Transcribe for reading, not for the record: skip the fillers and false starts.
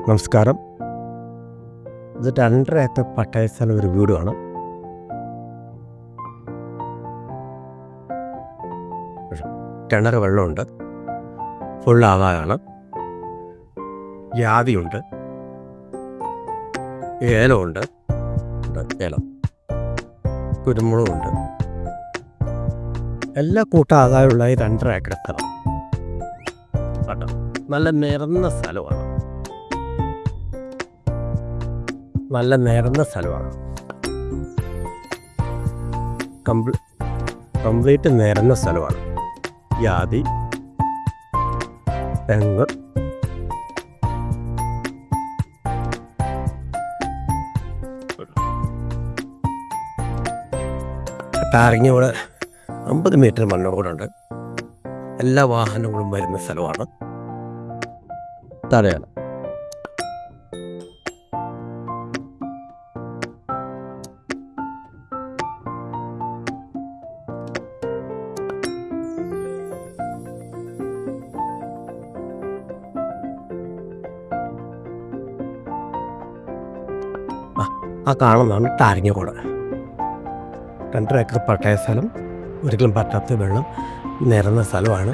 നമസ്കാരം. ഇത് 2.5 ഏക്കർ പട്ടയ സ്ഥലം ഒരു വീടുമാണ്. കിണർ വെള്ളമുണ്ട്, ഫുൾ ആദായമാണ്. ജാതിയുണ്ട്, ഏലമുണ്ട്, ഏലം, കുരുമുളകുണ്ട്. എല്ലാ കൂട്ട ആദായമുള്ള ഈ 2.5 ഏക്കർ സ്ഥലം കേട്ടോ. നല്ല നിരന്ന സ്ഥലമാണ്, നല്ല നിരന്ന സ്ഥലമാണ്. കംപ്ലീറ്റ് നിരന്ന സ്ഥലമാണ്. ജാതി, തെങ്ങ്, ടാറിങ് ഇവിടെ 50 മീറ്റർ മണ്ണോടുണ്ട്. എല്ലാ വാഹനങ്ങളും വരുന്ന സ്ഥലമാണ്. തടയാണ്. ആ കാണുന്നതാണ് ടാറിങ്ങോട്. 2.5 ഏക്കർ പട്ടയ സ്ഥലം, ഒരിക്കലും പറ്റാത്ത വെള്ളം നിരന്ന സ്ഥലമാണ്.